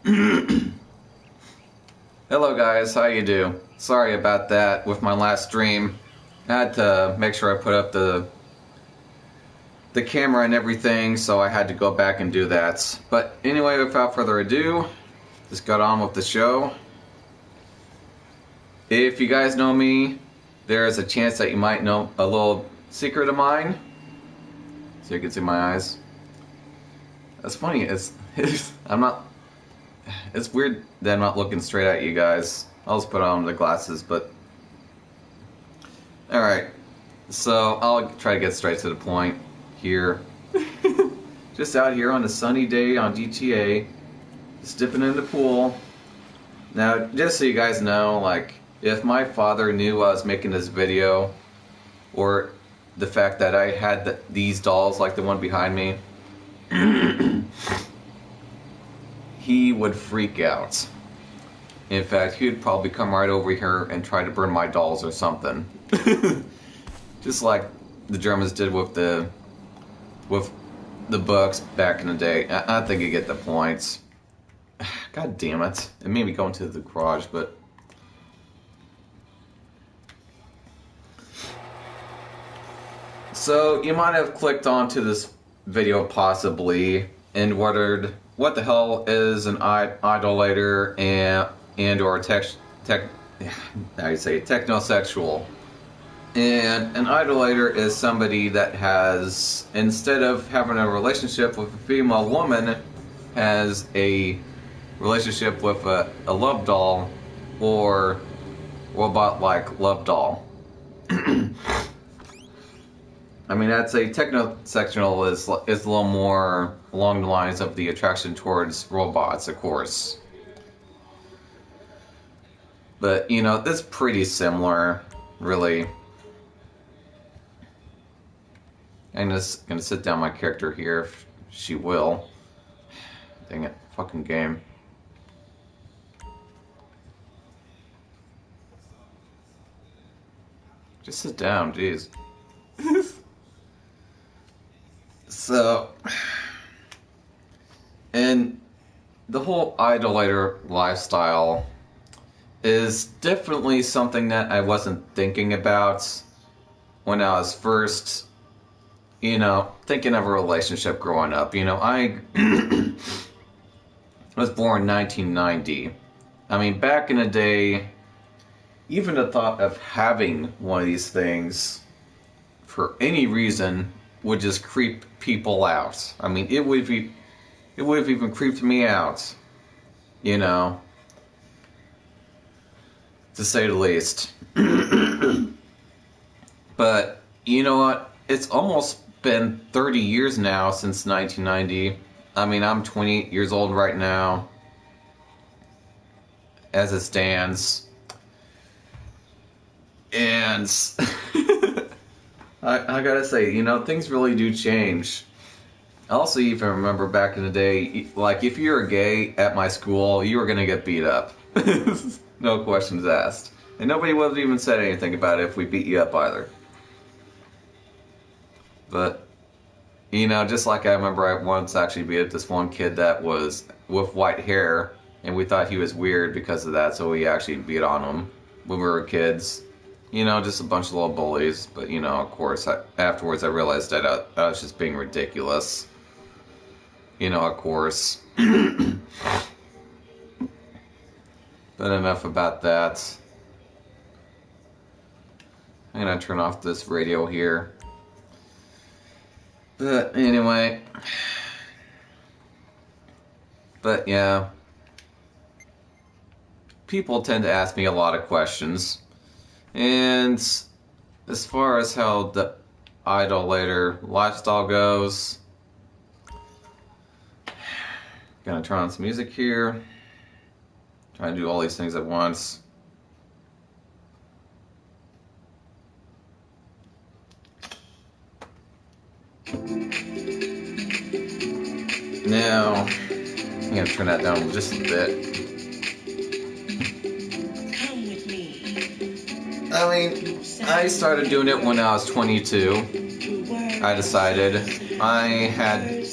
Hello guys, how you do? Sorry about that with my last stream. I had to make sure I put up the camera and everything, so I had to go back and do that. But anyway, without further ado, just got on with the show. If you guys know me, there is a chance that you might know a little secret of mine. So you can see my eyes. That's funny, it's it's weird that I'm not looking straight at you guys. I'll just put on the glasses, but... Alright, so I'll try to get straight to the point here. Just out here on a sunny day on GTA, just dipping in the pool. Now, just so you guys know, like, if my father knew I was making this video, or the fact that I had these dolls like the one behind me, he would freak out. In fact, he would probably come right over here and try to burn my dolls or something. Just like the Germans did with the books back in the day. I think you get the points. God damn it. It made me go into the garage, but... So, you might have clicked onto this video possibly and wondered what the hell is an idolator and or technosexual. And an idolator is somebody that has, instead of having a relationship with a female woman, has a relationship with a love doll or robot-like love doll. I mean, I'd say technosexual is a little more along the lines of the attraction towards robots, of course. But, you know, it's pretty similar, really. I'm just gonna sit down my character here if she will. Dang it, fucking game. Just sit down, jeez. So, and the whole idolator lifestyle is definitely something that I wasn't thinking about when I was first, you know, thinking of a relationship growing up. You know, I was born in 1990. I mean, back in the day, even the thought of having one of these things for any reason would just creep people out. I mean, it would have even creeped me out, you know, to say the least. But you know what? It's almost been 30 years now since 1990. I mean, I'm 28 years old right now, as it stands, and I gotta say, you know, things really do change. I also even remember back in the day, like, if you're gay at my school, you were gonna get beat up. No questions asked. And nobody would have even said anything about it if we beat you up either. But, you know, just like I remember I once actually beat up this one kid that was with white hair, and we thought he was weird because of that, so we actually beat on him when we were kids. You know, just a bunch of little bullies. But, you know, of course, afterwards I realized that I was just being ridiculous. You know, of course. But enough about that. I'm gonna turn off this radio here. But anyway. But yeah. People tend to ask me a lot of questions. And as far as how the idolator lifestyle goes, gonna turn on some music here. Trying to do all these things at once. Now, I'm gonna turn that down just a bit. I mean, I started doing it when I was 22. I decided I had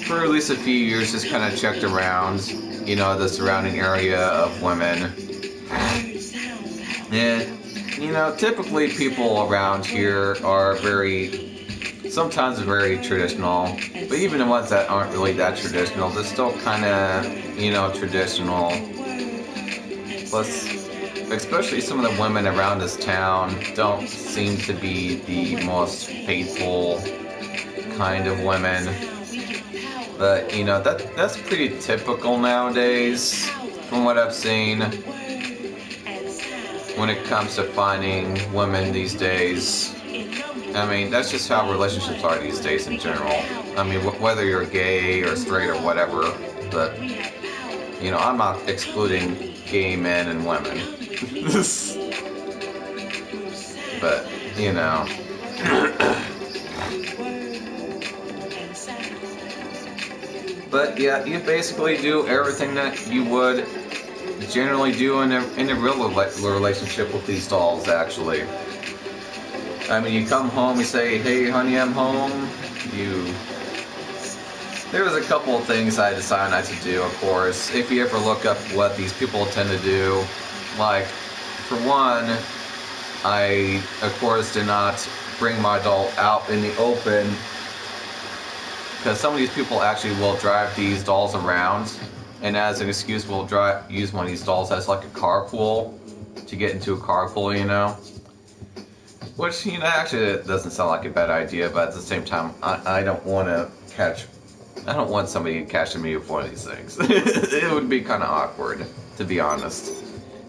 for at least a few years, just kind of checked around, you know, the surrounding area of women. And, you know, typically people around here are sometimes very traditional, but even the ones that aren't really that traditional, they're still kind of, you know, traditional. Plus, especially some of the women around this town don't seem to be the most faithful kind of women. But, you know, that's pretty typical nowadays, from what I've seen, when it comes to finding women these days. I mean, that's just how relationships are these days in general. I mean, whether you're gay or straight or whatever, but, you know, I'm not excluding gay men and women. But, you know. But yeah, you basically do everything that you would generally do in a real relationship with these dolls, actually. I mean, you come home, you say, "Hey, honey, I'm home." There was a couple of things I decided not to do, of course. If you ever look up what these people tend to do, like, for one, I, of course, did not bring my doll out in the open, because some of these people actually will drive these dolls around, and as an excuse will use one of these dolls as like a carpool, to get into a carpool, you know? Which, you know, actually doesn't sound like a bad idea, but at the same time, I don't want somebody catching me with one of these things. It would be kind of awkward, to be honest.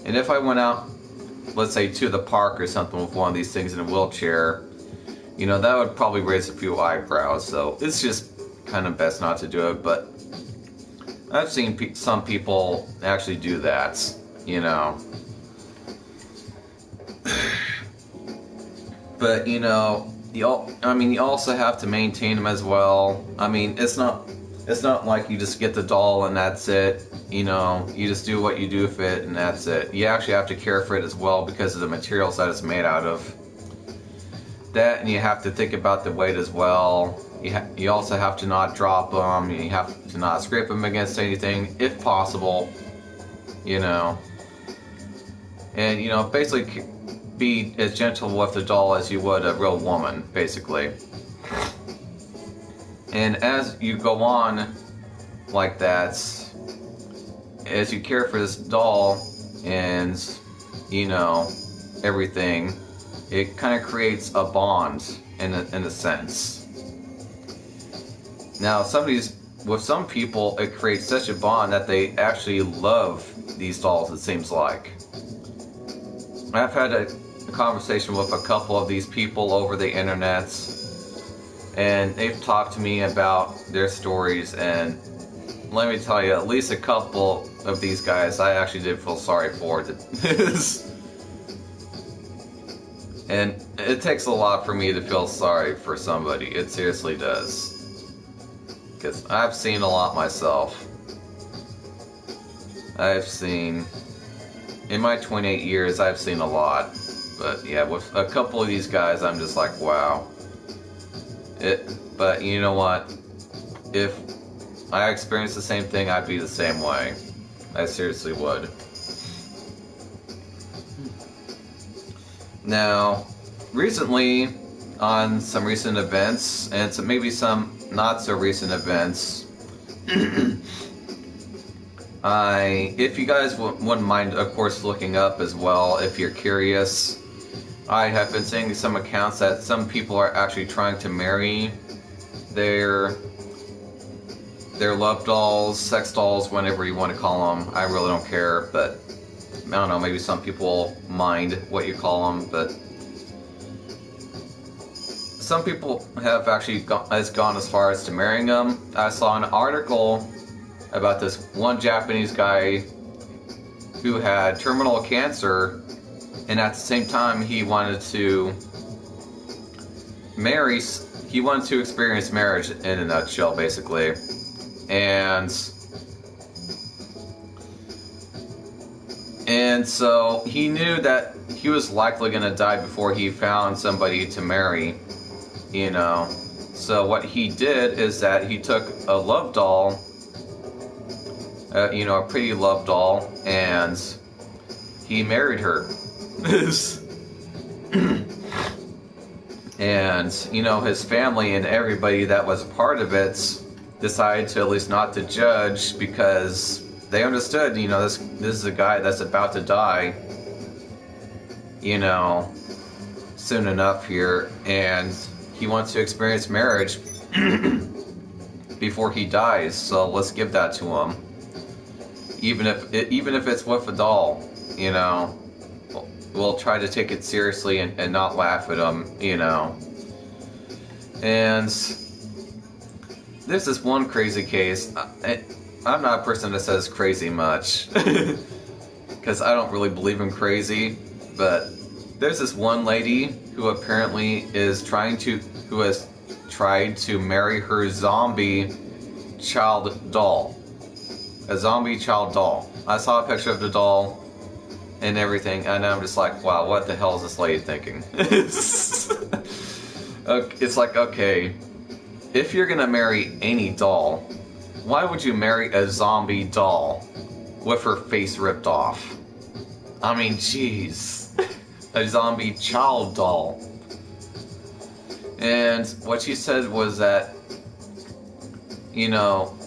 And if I went out, let's say, to the park or something with one of these things in a wheelchair, you know, that would probably raise a few eyebrows, so it's just kind of best not to do it. But I've seen some people actually do that, you know. But, you know, you also have to maintain them as well. I mean, it's not like you just get the doll and that's it. You know, you just do what you do with it and that's it. You actually have to care for it as well because of the materials that it's made out of. That, and you have to think about the weight as well. You also have to not drop them. You have to not scrape them against anything, if possible. You know. And, you know, basically be as gentle with the doll as you would a real woman, basically. And as you go on like that, as you care for this doll and, you know, everything, it kind of creates a bond in a sense. Now, with some people, it creates such a bond that they actually love these dolls, it seems like. I've had a conversation with a couple of these people over the internet, and they've talked to me about their stories, and let me tell you, at least a couple of these guys I actually did feel sorry for. And it takes a lot for me to feel sorry for somebody. It seriously does. Because I've seen a lot myself. In my 28 years, I've seen a lot. But yeah, with a couple of these guys, I'm just like, wow. But you know what? If I experienced the same thing, I'd be the same way. I seriously would. Now, recently, on some recent events, and maybe some not so recent events, if you guys wouldn't mind, of course, looking up as well, if you're curious, I have been seeing some accounts that some people are actually trying to marry their love dolls, sex dolls, whatever you want to call them. I really don't care, but I don't know, maybe some people mind what you call them, but some people have actually gone as far as to marrying them. I saw an article about this one Japanese guy who had terminal cancer, and at the same time he wanted to experience marriage in a nutshell, basically. And so he knew that he was likely going to die before he found somebody to marry, you know. So what he did is that he took a love doll, you know, a pretty love doll, and he married her. And, you know, his family and everybody that was a part of it decided to at least not to judge, because they understood, you know, this is a guy that's about to die, you know, soon enough here, and he wants to experience marriage before he dies, so let's give that to him. Even if it's with a doll, you know. We'll try to take it seriously and not laugh at him, you know. And this is one crazy case. I'm not a person that says crazy much, because I don't really believe in crazy, but there's this one lady who apparently has tried to marry her zombie child doll. A zombie child doll. I saw a picture of the doll and everything, and I'm just like, wow, what the hell is this lady thinking? It's like, okay, if you're gonna marry any doll, why would you marry a zombie doll with her face ripped off? I mean, jeez. A zombie child doll. And what she said was that, you know,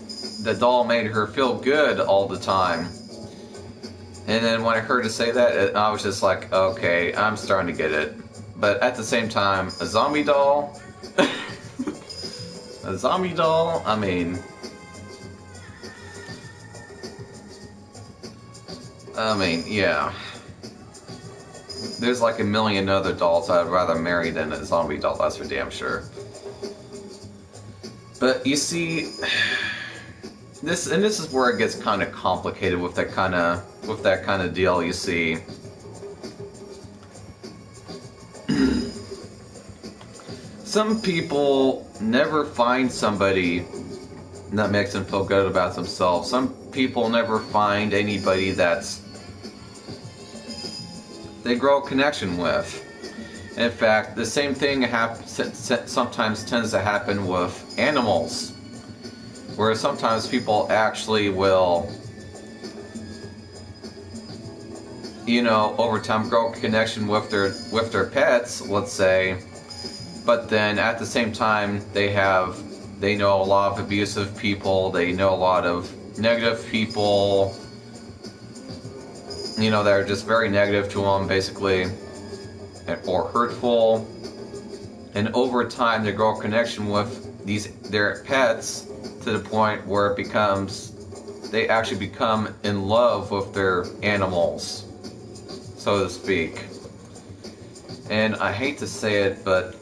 the doll made her feel good all the time. And then when I heard her say that, I was just like, okay, I'm starting to get it. But at the same time, a zombie doll? A zombie doll? I mean, yeah. There's like a million other dolls I'd rather marry than a zombie doll, that's for damn sure. But you see, this is where it gets kind of complicated with that kind of deal. You see, some people never find somebody that makes them feel good about themselves. Some people never find anybody they grow a connection with. In fact, the same thing sometimes tends to happen with animals, where sometimes people actually will, you know, over time grow a connection with their pets, let's say, but then at the same time they know a lot of abusive people, they know a lot of negative people, you know, that are just very negative to them, basically, or hurtful, and over time they grow a connection with their pets to the point where they actually become in love with their animals, so to speak. And I hate to say it, but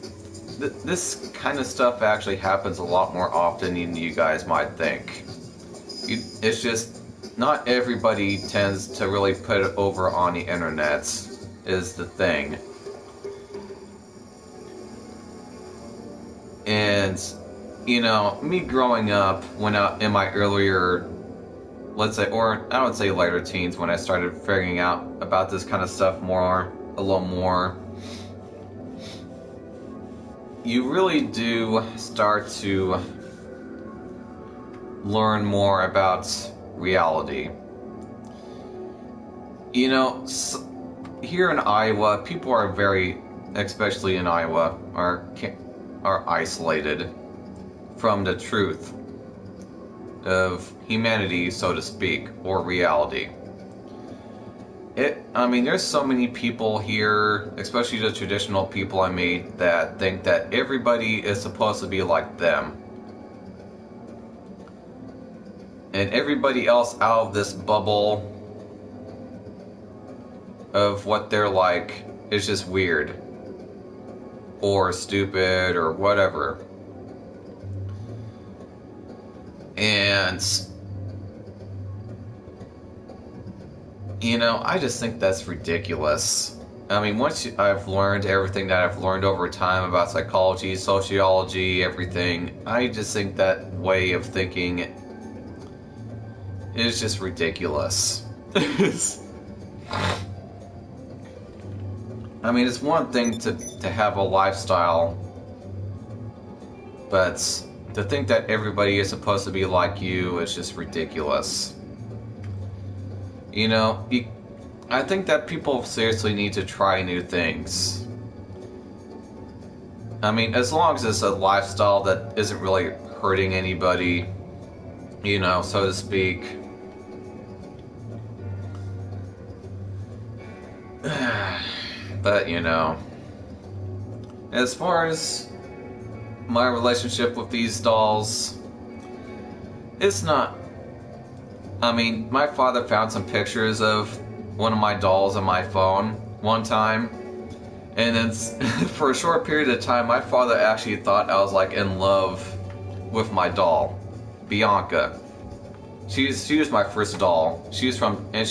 this kind of stuff actually happens a lot more often than you guys might think. It's just not everybody tends to really put it over on the internet, is the thing. And, you know, me growing up, when in my earlier, let's say, or I would say later teens, when I started figuring out about this kind of stuff a little more, you really do start to learn more about reality. You know, here in Iowa, people are especially in Iowa, are isolated from the truth of humanity, so to speak, or reality. I mean, there's so many people here, especially the traditional people I meet, that think that everybody is supposed to be like them. And everybody else out of this bubble of what they're like is just weird, or stupid, or whatever. And, you know, I just think that's ridiculous. I mean, I've learned everything that I've learned over time about psychology, sociology, everything, I just think that way of thinking is just ridiculous. I mean, it's one thing to have a lifestyle But to think that everybody is supposed to be like you is just ridiculous. You know, I think that people seriously need to try new things. I mean, as long as it's a lifestyle that isn't really hurting anybody, you know, so to speak. But, you know, as far as my relationship with these dolls, it's not... I mean, my father found some pictures of one of my dolls on my phone one time, and then for a short period of time, my father actually thought I was like in love with my doll, Bianca. She was my first doll. She's from a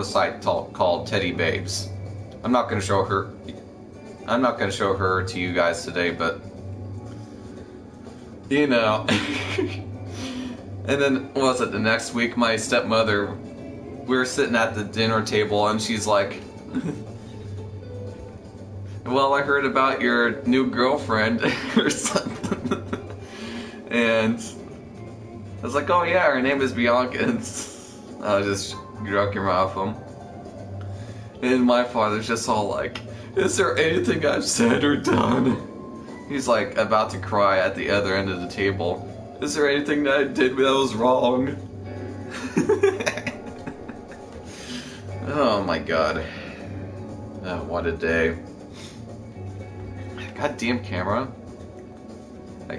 site called Teddy Babes. I'm not gonna show her to you guys today, but you know. And then, what was it, the next week, my stepmother, we were sitting at the dinner table, and she's like, well, I heard about your new girlfriend, or something. And I was like, oh yeah, her name is Bianca, and I was just joking around with him. And my father's just all like, is there anything I've said or done? He's like about to cry at the other end of the table. Is there anything that I did that was wrong? Oh my god. Oh, what a day. Goddamn camera.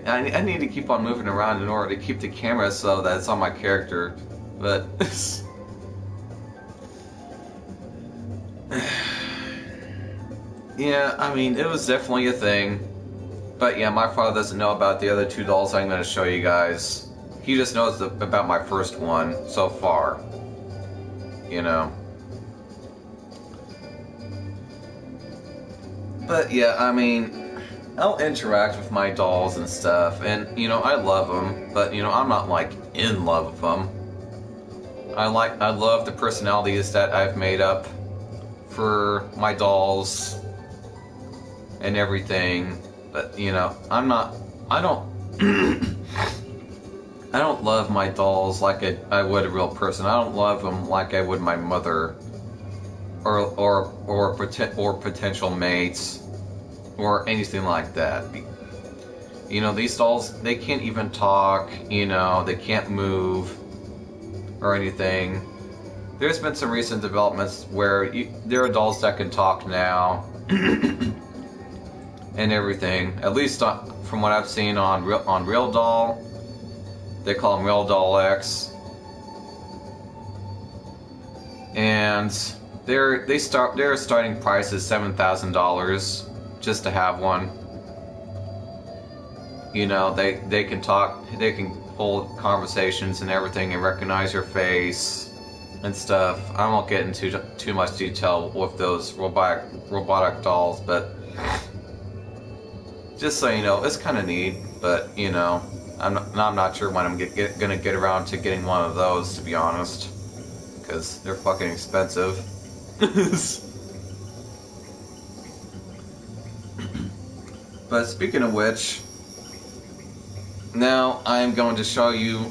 I need to keep on moving around in order to keep the camera so that it's on my character. But... yeah, I mean, it was definitely a thing. But yeah, my father doesn't know about the other two dolls I'm going to show you guys. He just knows about my first one so far. You know. But yeah, I mean, I'll interact with my dolls and stuff, and you know, I love them, but you know, I'm not like in love with them. I love the personalities that I've made up for my dolls and everything. But, you know, I don't love my dolls like I would a real person. I don't love them like I would my mother or potential mates or anything like that. You know, these dolls, they can't even talk, you know, they can't move or anything. There's been some recent developments where there are dolls that can talk now. And everything, at least from what I've seen on Real Doll, they call them Real Doll X, and their starting price is $7,000 just to have one. You know, they can talk, they can hold conversations and everything, and recognize your face and stuff. I won't get into too much detail with those robotic dolls, but. Just so you know, it's kind of neat, but you know, I'm not sure when I'm gonna get around to getting one of those, to be honest, because they're fucking expensive. But speaking of which, now I'm going to show you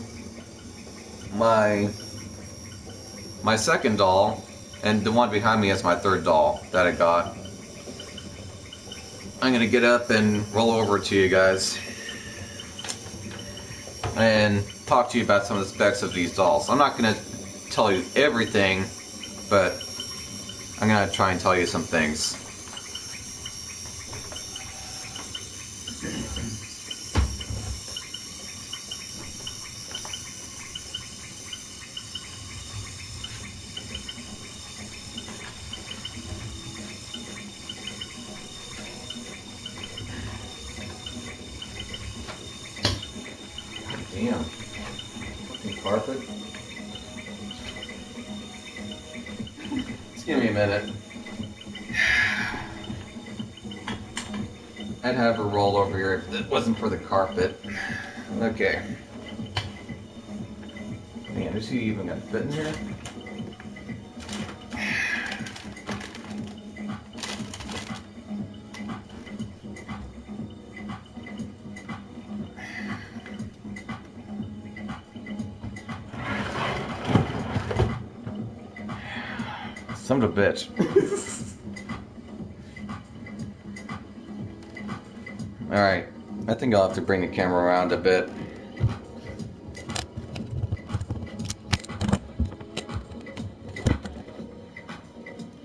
my second doll, and the one behind me is my third doll that I got. I'm gonna get up and roll over to you guys and talk to you about some of the specs of these dolls. I'm not gonna tell you everything, but I'm gonna try and tell you some things. Damn. Fucking carpet. Just give me a minute. I'd have her roll over here if it wasn't for the carpet. Okay. Man, is she even gonna fit in here? Son of a bitch. Alright, I think I'll have to bring the camera around a bit.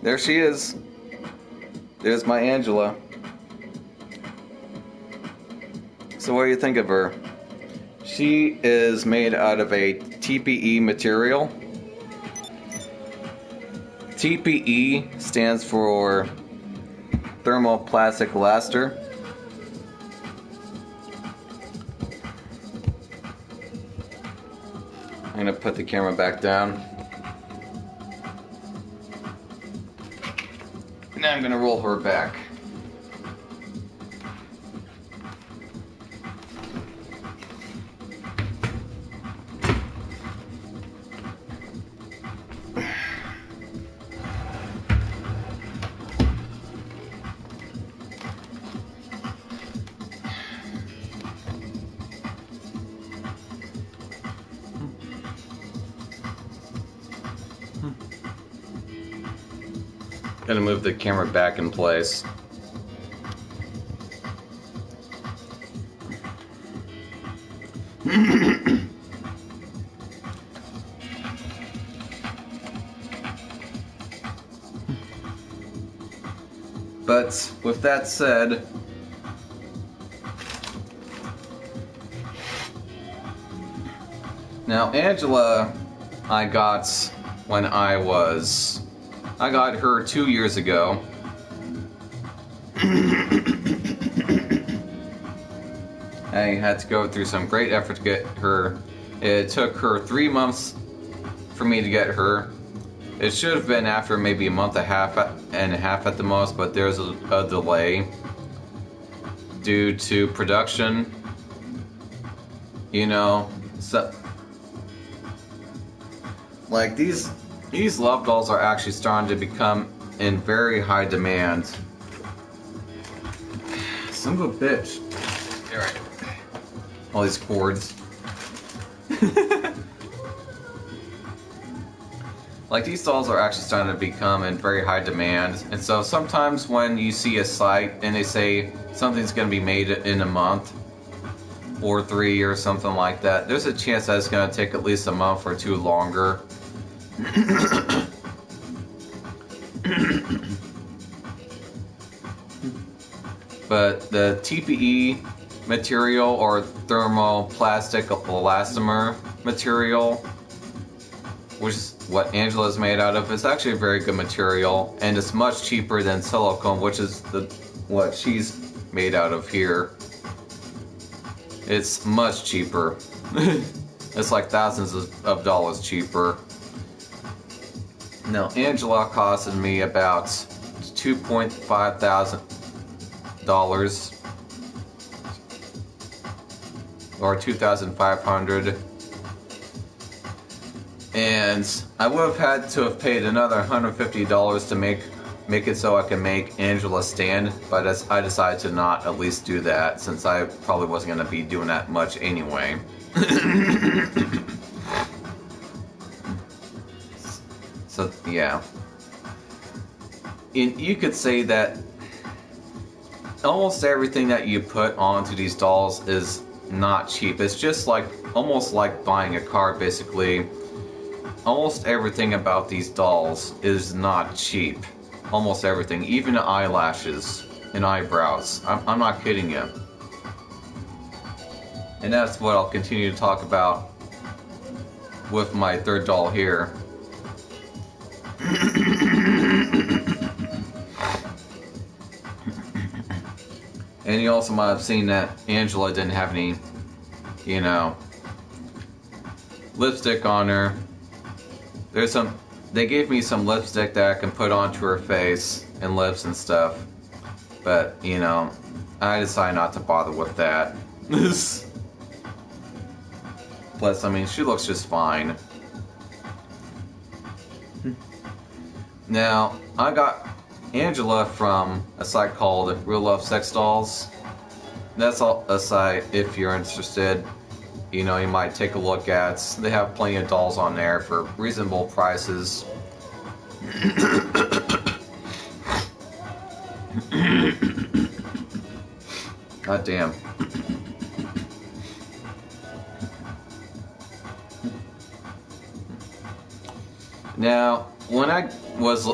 There she is. There's my Angela. So what do you think of her? She is made out of a TPE material. TPE stands for thermoplastic elaster. I'm gonna put the camera back down. Now I'm gonna roll her back. Gonna move the camera back in place. But with that said, now Angela, I got when I got her 2 years ago. I had to go through some great effort to get her. It took her 3 months for me to get her. It should have been after maybe a month and a half at the most, but there's a delay due to production. You know, so like these love dolls are actually starting to become in very high demand. Son of a bitch. Alright. All these cords. Like these dolls are actually starting to become in very high demand. And so sometimes when you see a site and they say something's going to be made in a month or 3 or something like that, there's a chance that it's going to take at least a month or 2 longer. But the TPE material or thermoplastic elastomer material, which is what Angela is made out of, is actually a very good material, and it's much cheaper than silicone, which is what she's made out of here. It's much cheaper. It's like thousands of dollars cheaper. Now, Angela costed me about $2,500 or $2,500, and I would have had to have paid another $150 to make it so I can make Angela stand, but I decided to not at least do that since I probably wasn't going to be doing that much anyway. So yeah, and you could say that almost everything that you put onto these dolls is not cheap. It's just like almost like buying a car, basically. Almost everything about these dolls is not cheap. Almost everything, even the eyelashes and eyebrows. I'm not kidding you. And that's what I'll continue to talk about with my third doll here. And you also might have seen that Angela didn't have any, you know, lipstick on her. They gave me some lipstick that I can put onto her face and lips and stuff. But, you know, I decided not to bother with that. Plus, I mean, she looks just fine. Now, I got Angela from a site called Real Love Sex Dolls. That's a site, if you're interested, you know, you might take a look at. They have plenty of dolls on there for reasonable prices. God damn. Now, when I was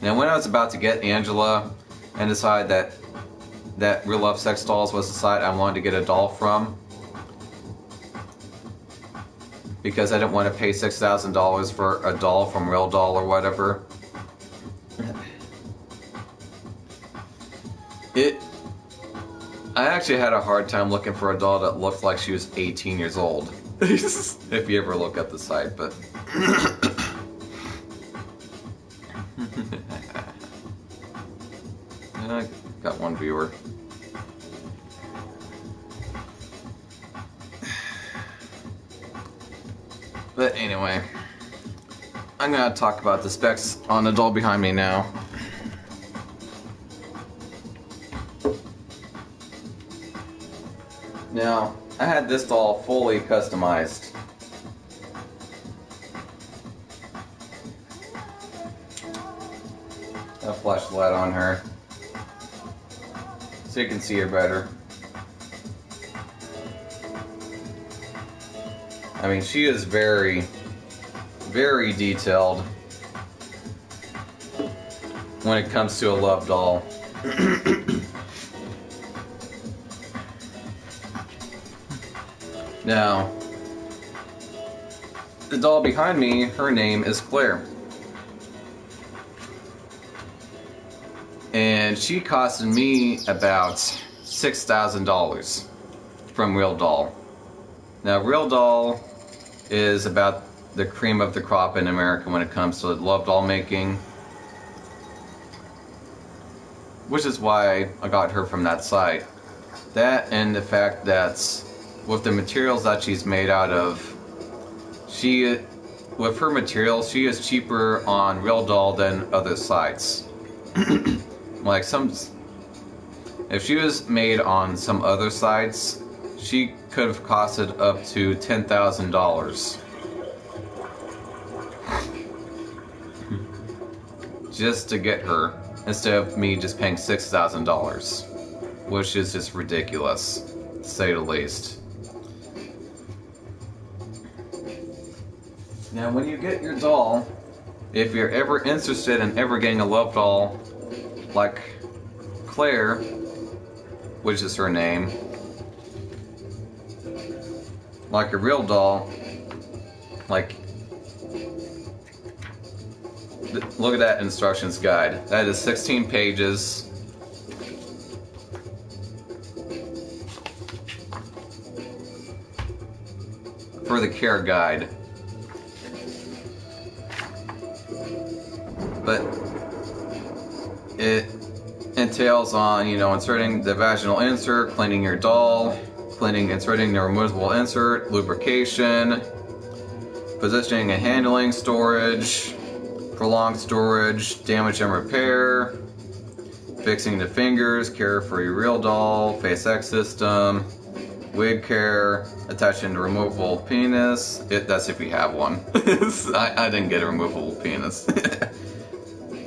now when I was about to get Angela and decide that Real Love Sex Dolls was the site I wanted to get a doll from, because I didn't want to pay $6,000 for a doll from Real Doll or whatever. I actually had a hard time looking for a doll that looked like she was 18 years old. If you ever look up the site, but I got one viewer. But anyway, I'm gonna talk about the specs on the doll behind me now. Now, I had this doll fully customized. I'll flash the light on her so you can see her better. I mean, she is very, very detailed when it comes to a love doll. Now, the doll behind me, her name is Claire. And she costed me about $6,000 from Real Doll. Now, Real Doll is about the cream of the crop in America when it comes to love doll making, which is why I got her from that site. That and the fact that with the materials that she's made out of, with her materials, she is cheaper on Real Doll than other sites. Like if she was made on some other sites, she could have costed up to $10,000 just to get her, instead of me just paying $6,000, which is just ridiculous, to say the least. Now, when you get your doll, if you're ever interested in ever getting a love doll like Claire, which is her name, like a Real Doll, like, look at that instructions guide. That is 16 pages. For the care guide. But it entails on, inserting the vaginal insert, cleaning your doll, inserting the removable insert, lubrication, positioning and handling, storage, prolonged storage, damage and repair, fixing the fingers, care for your Real Doll, face X system, wig care, attaching the removable penis. That's if you have one. I didn't get a removable penis.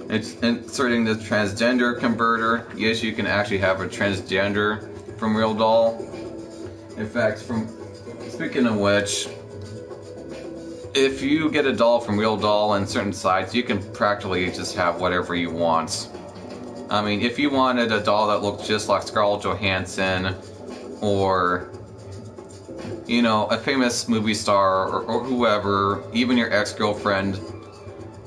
It's inserting the transgender converter. Yes, you can actually have a transgender from Real Doll. In fact, speaking of which, if you get a doll from Real Doll in certain sites, you can practically just have whatever you want. I mean, if you wanted a doll that looked just like Scarlett Johansson, or a famous movie star, or whoever, even your ex-girlfriend,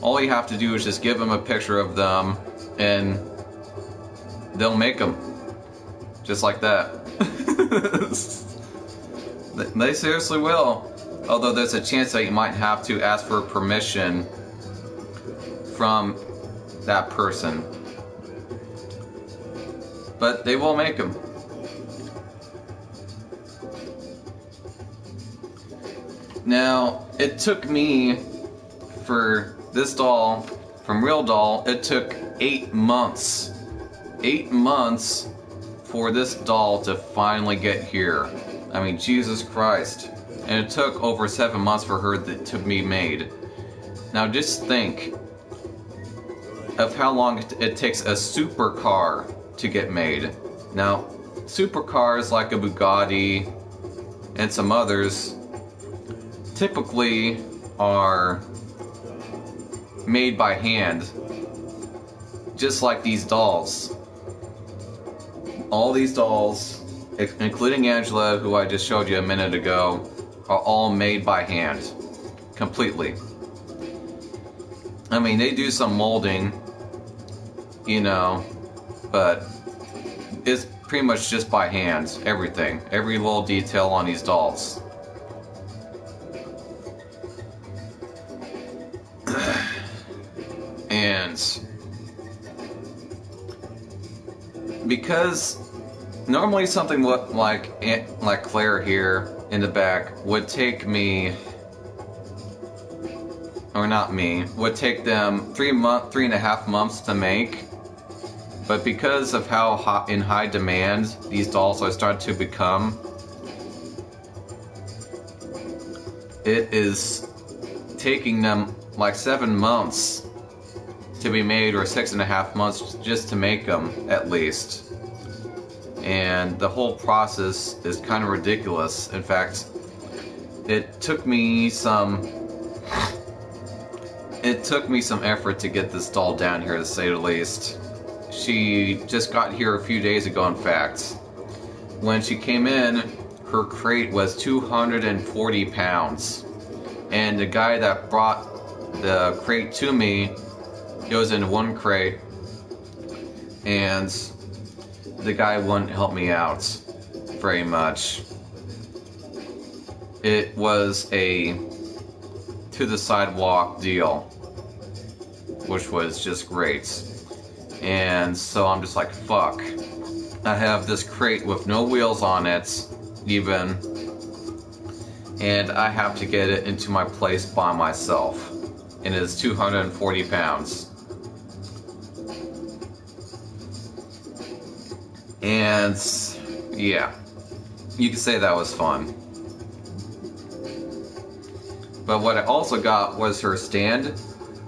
all you have to do is just give them a picture of them and they'll make them. Just like that. They seriously will. Although there's a chance that you might have to ask for permission from that person. But they will make them. Now, it took me, for this doll from Real Doll, it took 8 months. 8 months for this doll to finally get here. I mean, Jesus Christ. and it took over 7 months for her to be made. Now just think of how long it takes a supercar to get made. Now, supercars like a Bugatti and some others typically are made by hand, just like these dolls. All these dolls, including Angela, who I just showed you a minute ago, are all made by hand, completely. I mean, they do some molding, you know, but it's pretty much just by hand, everything. Every little detail on these dolls. And because normally something like Claire here in the back would take me, or not me, would take them 3.5 months to make. But because of how in high demand these dolls are starting to become, it is taking them like 7 months to be made, or 6.5 months just to make them, at least. And the whole process is kind of ridiculous. In fact, it took me some effort to get this doll down here, to say the least. She just got here a few days ago, in fact. When she came in, her crate was 240 pounds. And the guy that brought the crate to me goes in one crate, and the guy wouldn't help me out very much. It was a to the sidewalk deal, which was just great. And so I'm just like, fuck. I have this crate with no wheels on it, even, and I have to get it into my place by myself. And it is 240 pounds. And yeah, you could say that was fun. But what I also got was her stand,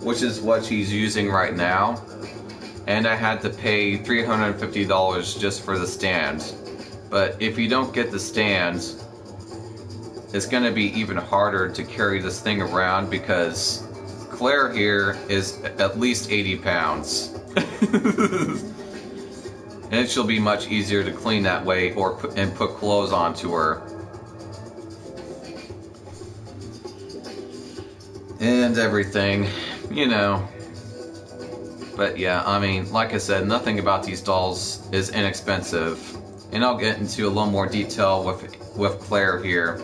which is what she's using right now. And I had to pay $350 just for the stand. But if you don't get the stand, it's going to be even harder to carry this thing around, because Claire here is at least 80 pounds. And she'll be much easier to clean that way, and put clothes onto her. And everything, you know. But yeah, I mean, like I said, nothing about these dolls is inexpensive. And I'll get into a little more detail with Claire here.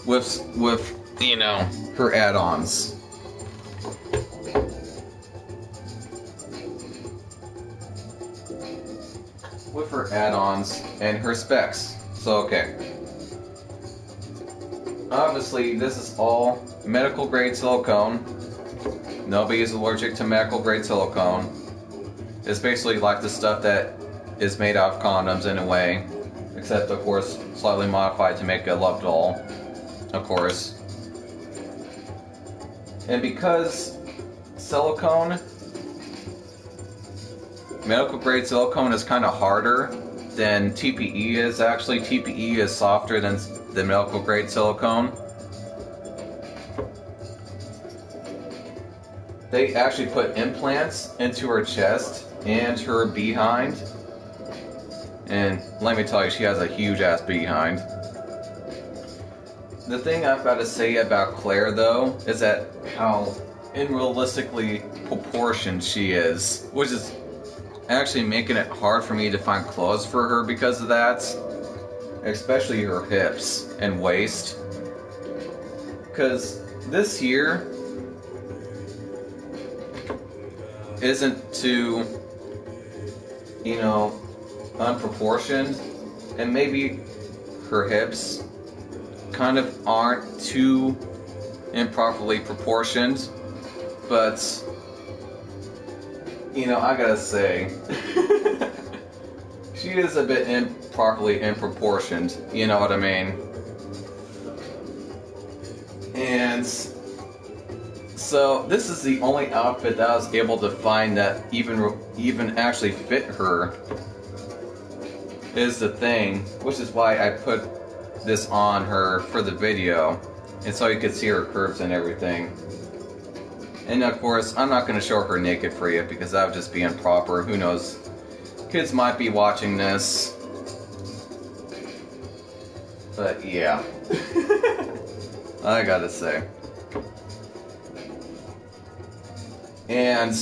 With you know, her add-ons. With her add-ons and her specs. So, okay. Obviously, this is all medical grade silicone. Nobody is allergic to medical grade silicone. It's basically like the stuff that is made out of condoms in a way, except of course slightly modified to make a love doll, of course. And because silicone, medical grade silicone, is kind of harder than TPE is. Actually, TPE is softer than the medical grade silicone. They actually put implants into her chest and her behind. And let me tell you, she has a huge ass behind. The thing I've got to say about Claire, though, is that how unrealistically proportioned she is, which is actually making it hard for me to find clothes for her because of that. Especially her hips and waist. Because this here isn't too, you know, unproportioned. And maybe her hips kind of aren't too improperly proportioned. But, you know, I gotta say, she she is a bit improperly in proportioned, you know what I mean? And so this is the only outfit that I was able to find that even actually fit her, is the thing, which is why I put this on her for the video, and so you could see her curves and everything. And of course, I'm not going to show her naked for you because that would just be improper. Who knows? Kids might be watching this. But yeah. I gotta say. And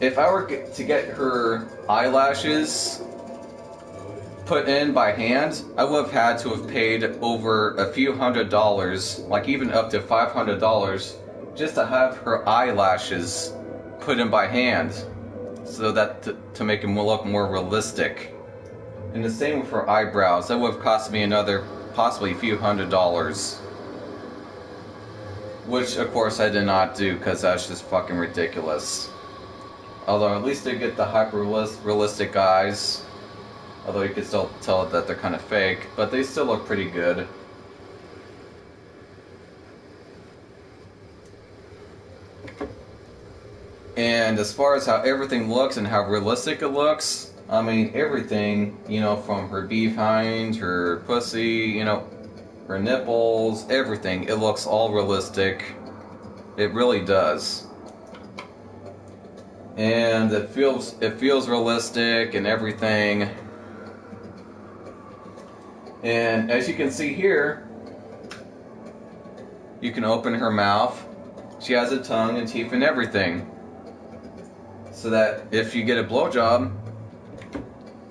if I were to get her eyelashes put in by hand, I would have had to have paid over a few $100s, like even up to $500, just to have her eyelashes put in by hand, so that to make them look more realistic. And the same with her eyebrows. That would have cost me another possibly a few $100s, which of course I did not do because that's just fucking ridiculous. Although at least they get the hyper realistic eyes, although you can still tell that they're kind of fake, but they still look pretty good. And as far as how everything looks and how realistic it looks, I mean everything, you know, from her behind, her pussy, you know, her nipples, everything, it looks all realistic. It really does. And it feels realistic and everything. And as you can see here, you can open her mouth. She has a tongue and teeth and everything. So that if you get a blowjob,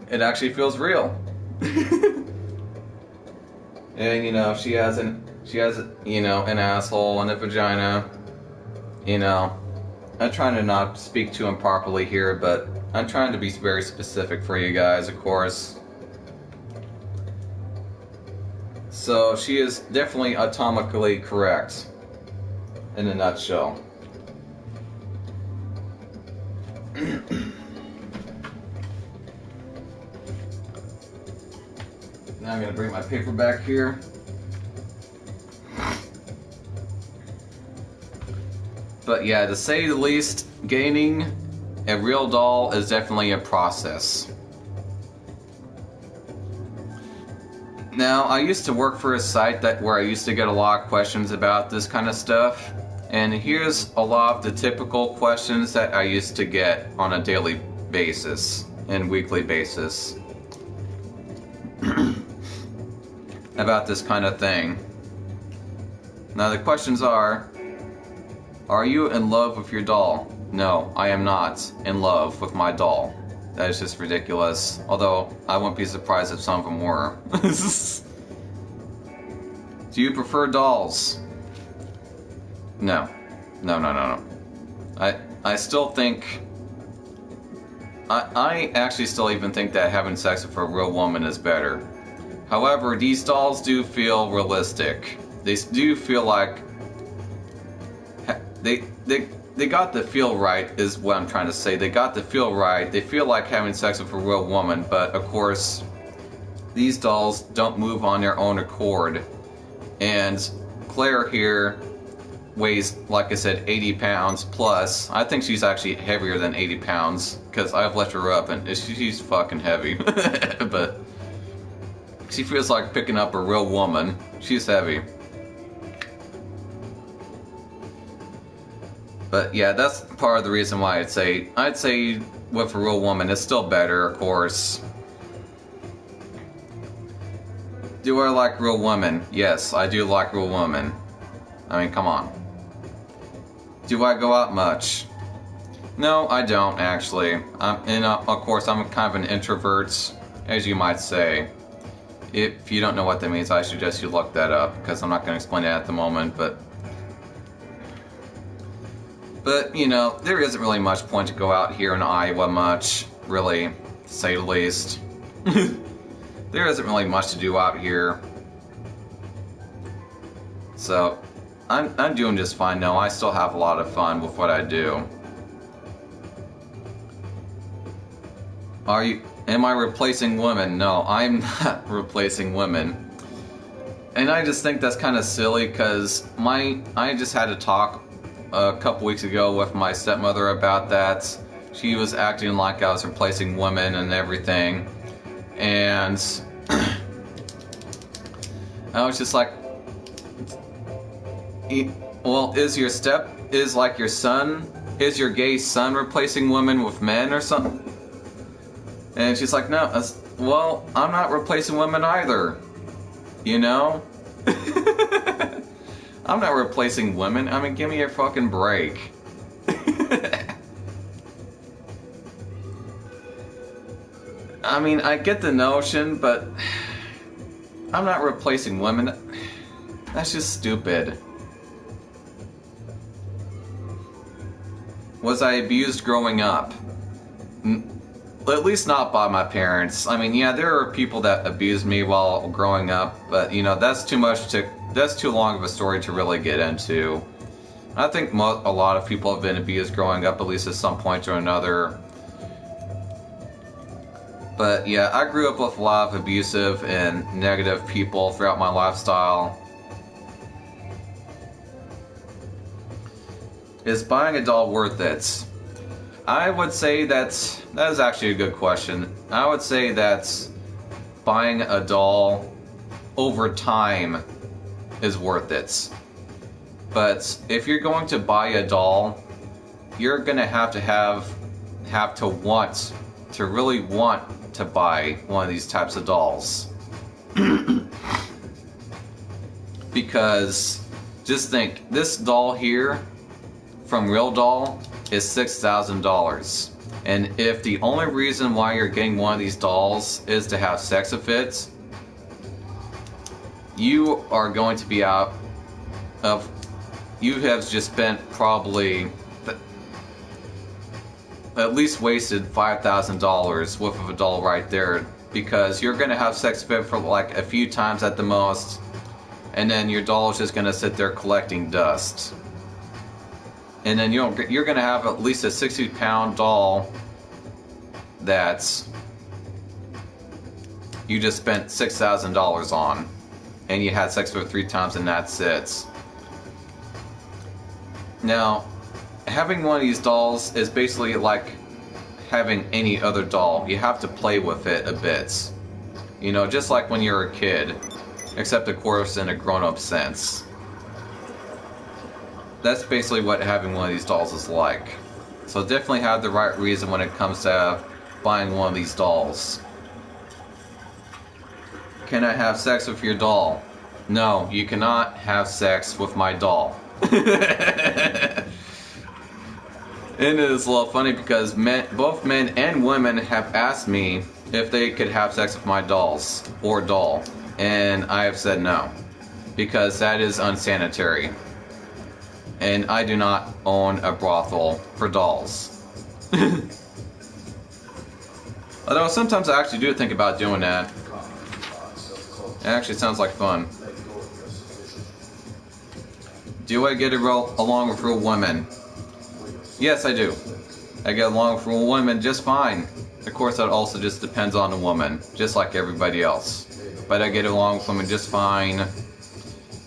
it actually feels real. And you know, she has you know, an asshole and a vagina. You know, I'm trying to not speak too improperly here, but I'm trying to be very specific for you guys, of course. So she is definitely atomically correct, in a nutshell. Now I'm going to bring my paper back here. But yeah, to say the least, gaining a real doll is definitely a process. Now, I used to work for a site where I used to get a lot of questions about this kind of stuff. And here's a lot of the typical questions that I used to get on a daily basis and weekly basis about this kind of thing. Now the questions are you in love with your doll? No, I am not in love with my doll. That is just ridiculous. Although, I wouldn't be surprised if some of them were. Do you prefer dolls? No. No. I still think... I actually still even think that having sex with a real woman is better. However, these dolls do feel realistic. They do feel like... They got the feel right, is what I'm trying to say. They got the feel right. They feel like having sex with a real woman, but of course, these dolls don't move on their own accord. And Claire here weighs, like I said, 80 pounds plus. I think she's actually heavier than 80 pounds, because I've left her up and she's fucking heavy. But she feels like picking up a real woman. She's heavy. But yeah, that's part of the reason why I'd say with a real woman, it's still better, of course. Do I like real women? Yes, I do like real women. I mean, come on. Do I go out much? No, I don't actually. And of course, I'm kind of an introvert, as you might say. If you don't know what that means, I suggest you look that up, because I'm not going to explain it at the moment, But, you know, there isn't really much point to go out here in Iowa much, really, to say the least. There isn't really much to do out here. So, I'm doing just fine now. I still have a lot of fun with what I do. Am I replacing women? No, I'm not replacing women. And I just think that's kind of silly because I just had a talk a couple weeks ago with my stepmother about that. She was acting like I was replacing women and everything. And I was just like, well, is your son, is your gay son replacing women with men or something? And she's like, no, well, I'm not replacing women either. You know? I'm not replacing women. I mean, give me a fucking break. I mean, I get the notion, but I'm not replacing women. That's just stupid. Was I abused growing up? At least not by my parents. I mean, yeah, there are people that abused me while growing up, but you know, that's too long of a story to really get into. I think a lot of people have been abused growing up, at least at some point or another. But yeah, I grew up with a lot of abusive and negative people throughout my lifestyle. Is buying a doll worth it? I would say that is actually a good question. I would say that buying a doll over time is worth it. But if you're going to buy a doll, you're gonna have to really want to buy one of these types of dolls. Because just think, this doll here from Real Doll is $6,000. And if the only reason why you're getting one of these dolls is to have sex with it, you are going to be out of... You have just spent probably at least wasted $5,000 worth of a doll right there, because you're going to have sex with it for like a few times at the most, and then your doll is just going to sit there collecting dust. And then you're going to have at least a 60-pound doll that you just spent $6,000 on, and you had sex with it 3 times and that's it. Now, having one of these dolls is basically like having any other doll. You have to play with it a bit. You know, just like when you're a kid, except of course in a grown-up sense. That's basically what having one of these dolls is like. So definitely have the right reason when it comes to buying one of these dolls. Can I have sex with your doll? No, you cannot have sex with my doll. And it is a little funny because both men and women have asked me if they could have sex with my dolls or doll, and I have said no, because that is unsanitary. And I do not own a brothel for dolls. Although sometimes I actually do think about doing that. It actually sounds like fun. Do I get along with real women? Yes, I do. I get along with real women just fine. Of course, that also just depends on the woman, just like everybody else. But I get along with women just fine.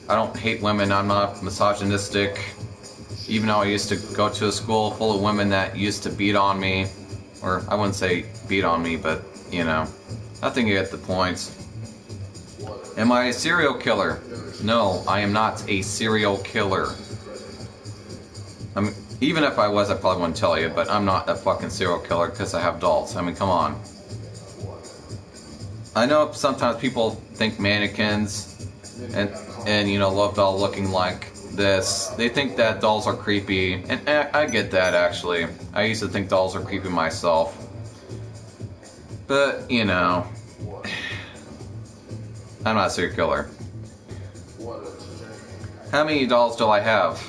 I don't hate women. I'm not misogynistic. Even though I used to go to a school full of women that used to beat on me. Or, I wouldn't say beat on me, but, you know. I think you get the point. Am I a serial killer? No, I am not a serial killer. I mean, even if I was, I probably wouldn't tell you, but I'm not a fucking serial killer because I have dolls. I mean, come on. I know sometimes people think mannequins and you know, love doll looking like this. They think that dolls are creepy, and I get that actually. I used to think dolls are creepy myself. But, you know, I'm not a serial killer. How many dolls do I have?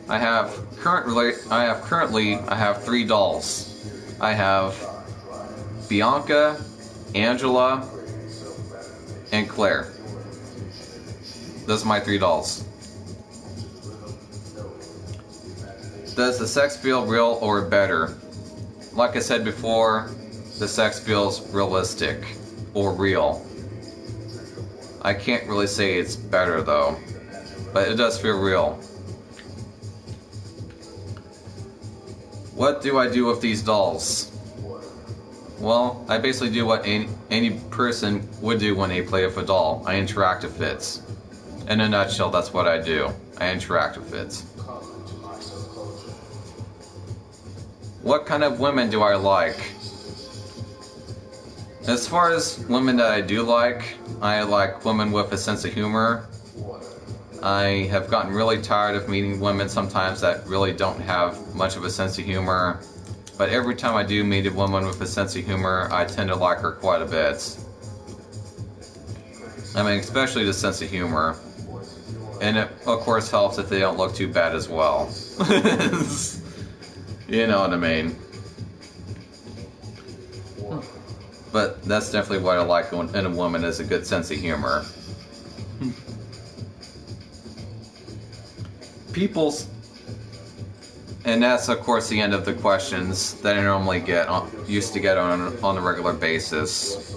I have currently 3 dolls. I have Bianca, Angela, and Claire. Those are my 3 dolls. Does the sex feel real or better? Like I said before, the sex feels realistic or real. I can't really say it's better though, but it does feel real. What do I do with these dolls? Well, I basically do what any person would do when they play with a doll. I interact with it. In a nutshell, that's what I do. I interact with it. What kind of women do I like? As far as women that I do like, I like women with a sense of humor. I have gotten really tired of meeting women sometimes that really don't have much of a sense of humor. But every time I do meet a woman with a sense of humor, I tend to like her quite a bit. I mean, especially the sense of humor. And it, of course, helps if they don't look too bad as well. You know what I mean. But that's definitely what I like in a woman, is a good sense of humor. People's... And that's, of course, the end of the questions that I normally used to get on a regular basis.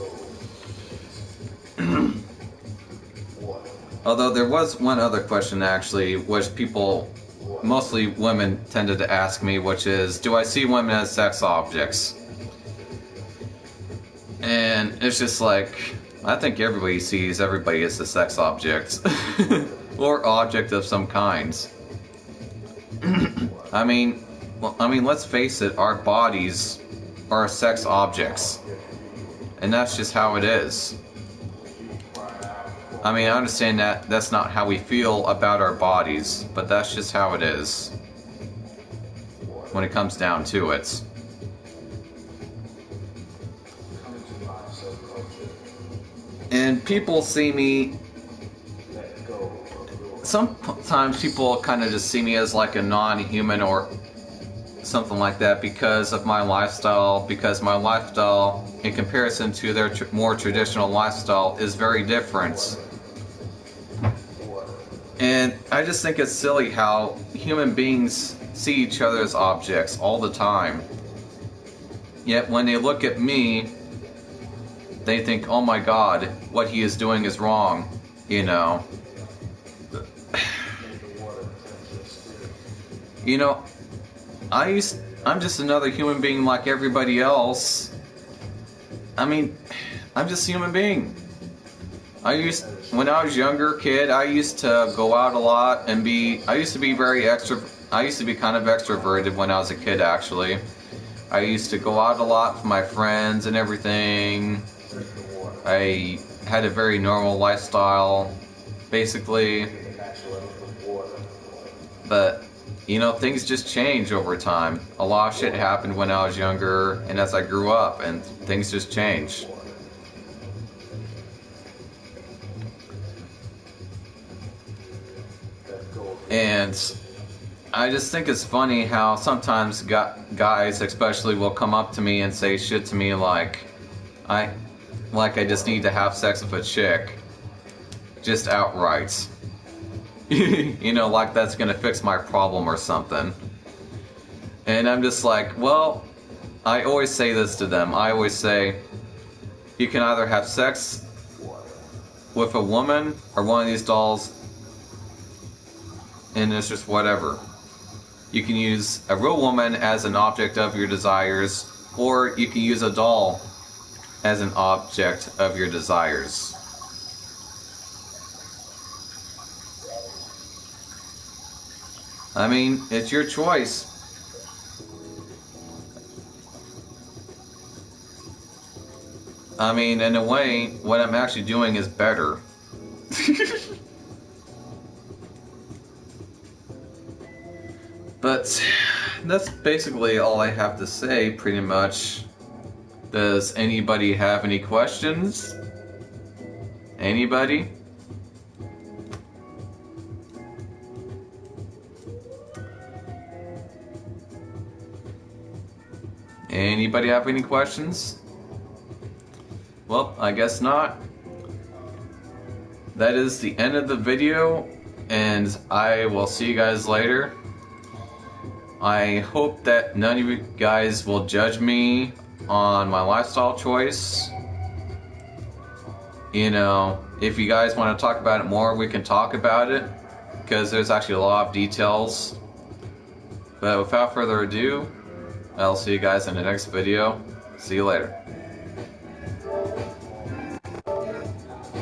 Although there was one other question, actually, which people, mostly women, tended to ask me, which is, do I see women as sex objects? And it's just like, I think everybody sees everybody as a sex object. Or object of some kind. I mean, let's face it, our bodies are sex objects. And that's just how it is. I mean, I understand that that's not how we feel about our bodies, but that's just how it is when it comes down to it. And people see me... Sometimes people kind of just see me as like a non-human or something like that because of my lifestyle. Because my lifestyle, in comparison to their more traditional lifestyle, is very different. And I just think it's silly how human beings see each other as objects all the time. Yet when they look at me, they think, oh my god, what he is doing is wrong, you know. You know, I'm just another human being like everybody else. I mean, I'm just a human being. When I was a younger kid, I used to go out a lot and I used to be kind of extroverted when I was a kid, actually. I used to go out a lot with my friends and everything. I had a very normal lifestyle, basically. But, you know, things just change over time. A lot of shit happened when I was younger and as I grew up, and things just change. And I just think it's funny how sometimes guys especially will come up to me and say shit to me like I just need to have sex with a chick. Just outright. You know, like that's gonna fix my problem or something. And I'm just like, well, I always say this to them. I always say, you can either have sex with a woman or one of these dolls, and it's just whatever. You can use a real woman as an object of your desires, or you can use a doll as an object of your desires. I mean, it's your choice. I mean, in a way, what I'm actually doing is better. But that's basically all I have to say, pretty much. Does anybody have any questions? Anybody? Anybody have any questions? Well, I guess not. That is the end of the video, and I will see you guys later. I hope that none of you guys will judge me on my lifestyle choice. You know, if you guys want to talk about it more, we can talk about it, because there's actually a lot of details. But without further ado, I'll see you guys in the next video. See you later.